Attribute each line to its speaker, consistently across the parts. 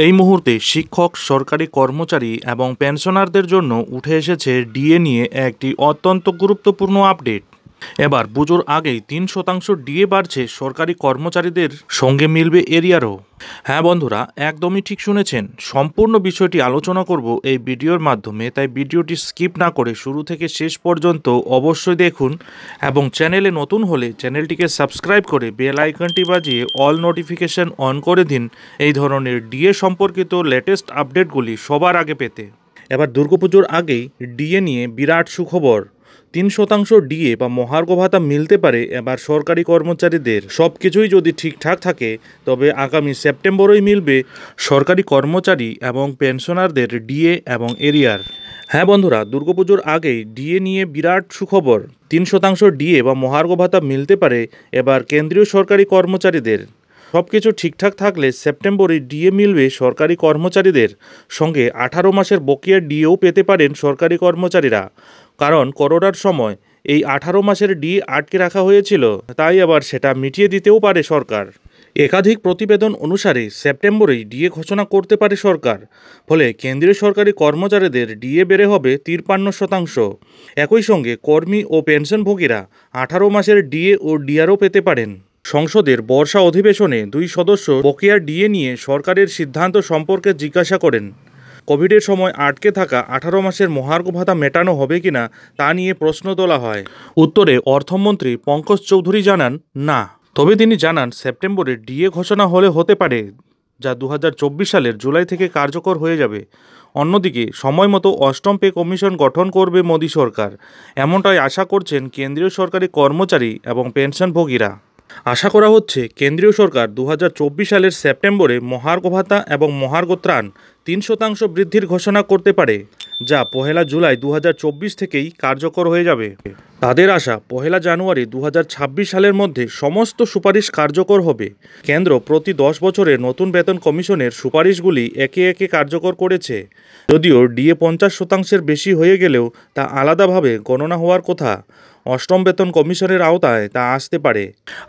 Speaker 1: এই মুহূর্তে শিক্ষক, সরকারি কর্মচারী এবং পেনশনারদের জন্য উঠে এসেছে ডিএ নিয়ে একটি অত্যন্ত গুরুত্বপূর্ণ আপডেট। এবার পুজোর আগেই ৩% ডিএ বাড়ছে সরকারি কর্মচারীদের, সঙ্গে মিলবে এরিয়ারও। হ্যাঁ বন্ধুরা, একদমই ঠিক শুনেছেন। সম্পূর্ণ বিষয়টি আলোচনা করব এই ভিডিওর মাধ্যমে, তাই ভিডিওটি স্কিপ না করে শুরু থেকে শেষ পর্যন্ত অবশ্যই দেখুন এবং চ্যানেলে নতুন হলে চ্যানেলটিকে সাবস্ক্রাইব করে বেল আইকনটি বাজিয়ে অল নোটিফিকেশন অন করে দিন এই ধরনের ডিএ সম্পর্কিত লেটেস্ট আপডেটগুলি সবার আগে পেতে। এবার দুর্গাপুজোর আগেই ডিএ নিয়ে বিরাট সুখবর। ৩% ডিএ বা মহার্ঘ ভাতা মিলতে পারে এবার সরকারি কর্মচারীদের। সব কিছুই যদি ঠিকঠাক থাকে তবে আগামী সেপ্টেম্বরেই মিলবে সরকারি কর্মচারী এবং পেনশনারদের ডিএ এবং এরিয়ার। হ্যাঁ বন্ধুরা, দুর্গাপুজোর আগেই ডিএ নিয়ে বিরাট সুখবর। ৩% ডিএ বা মহার্ঘ ভাতা মিলতে পারে এবার কেন্দ্রীয় সরকারি কর্মচারীদের। সব কিছু ঠিকঠাক থাকলে সেপ্টেম্বরে ডিএ মিলবে সরকারি কর্মচারীদের, সঙ্গে 18 মাসের বকেয়া ডিএও পেতে পারেন সরকারি কর্মচারীরা। কারণ করোনার সময় এই 18 মাসের ডিএ আটকে রাখা হয়েছিল, তাই আবার সেটা মিটিয়ে দিতেও পারে সরকার। একাধিক প্রতিবেদন অনুসারে সেপ্টেম্বরেই ডিএ ঘোষণা করতে পারে সরকার। ফলে কেন্দ্রীয় সরকারি কর্মচারীদের ডিএ বেড়ে হবে 53%। একই সঙ্গে কর্মী ও পেনশনভোগীরা 18 মাসের ডিএ ও ডিআরও পেতে পারেন। সংসদের বর্ষা অধিবেশনে 2 সদস্য বকেয়া ডিএ নিয়ে সরকারের সিদ্ধান্ত সম্পর্কে জিজ্ঞাসা করেন। কোভিডের সময় আটকে থাকা 18 মাসের মহার্ঘ ভাতা মেটানো হবে কিনা তা নিয়ে প্রশ্ন তোলা হয়। উত্তরে অর্থমন্ত্রী পঙ্কজ চৌধুরী জানান, না। তবে তিনি জানান সেপ্টেম্বরে ডিএ ঘোষণা হতে পারে, যা 2024 সালের জুলাই থেকে কার্যকর হয়ে যাবে। অন্যদিকে সময় মতো অষ্টম পে কমিশন গঠন করবে মোদী সরকার, এমনটাই আশা করছেন কেন্দ্রীয় সরকারি কর্মচারী এবং পেনশনভোগীরা। আশা করা হচ্ছে কেন্দ্রীয় সরকার 2024 সালের সেপ্টেম্বরে মহার্ঘ ভাতা এবং মহার্ঘ ত্রাণ 3% বৃদ্ধির ঘোষণা করতে পারে, যা 1 জুলাই 2024 থেকেই কার্যকর হয়ে যাবে। তাদের আশা 1 জানুয়ারি 2026 সালের মধ্যে সমস্ত সুপারিশ কার্যকর হবে। কেন্দ্র প্রতি 10 বছরে নতুন বেতন কমিশনের সুপারিশগুলি একে একে কার্যকর করেছে। যদিও ডিএ 50% বেশি হয়ে গেলেও তা আলাদাভাবে গণনা হওয়ার কথা। অষ্টম বেতন কমিশনের আওতায় তা আসতে পারে।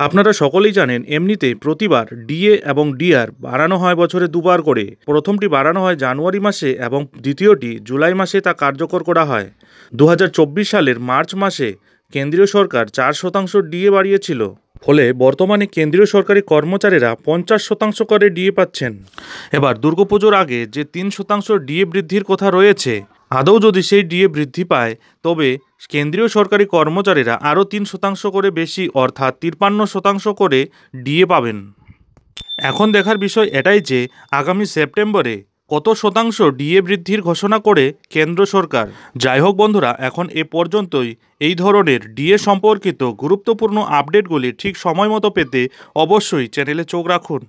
Speaker 1: আপনারা সকলেই জানেন, এমনিতে প্রতিবার ডিএ এবং ডিআর বাড়ানো হয় বছরে 2 বার করে। প্রথমটি বাড়ানো হয় জানুয়ারি মাসে এবং দ্বিতীয়টি জুলাই মাসে তা কার্যকর করা হয়। 2024 সালের মার্চ মাসে কেন্দ্রীয় সরকার 4% ডিএ বাড়িয়েছিল। ফলে বর্তমানে কেন্দ্রীয় সরকারি কর্মচারীরা 50% করে ডিএ পাচ্ছেন। এবার দুর্গাপুজোর আগে যে 3% ডিএ বৃদ্ধির কথা রয়েছে, আদৌ যদি সেই ডিএ বৃদ্ধি পায় তবে কেন্দ্রীয় সরকারি কর্মচারীরা আরও 3% করে বেশি, অর্থাৎ 53% করে ডিএ পাবেন। এখন দেখার বিষয় এটাই যে আগামী সেপ্টেম্বরে কত শতাংশ ডিএ বৃদ্ধির ঘোষণা করে কেন্দ্র সরকার। যাই হোক বন্ধুরা, এখন এ পর্যন্তই। এই ধরনের ডিএ সম্পর্কিত গুরুত্বপূর্ণ আপডেটগুলি ঠিক সময় মতো পেতে অবশ্যই চ্যানেলে চোখ রাখুন।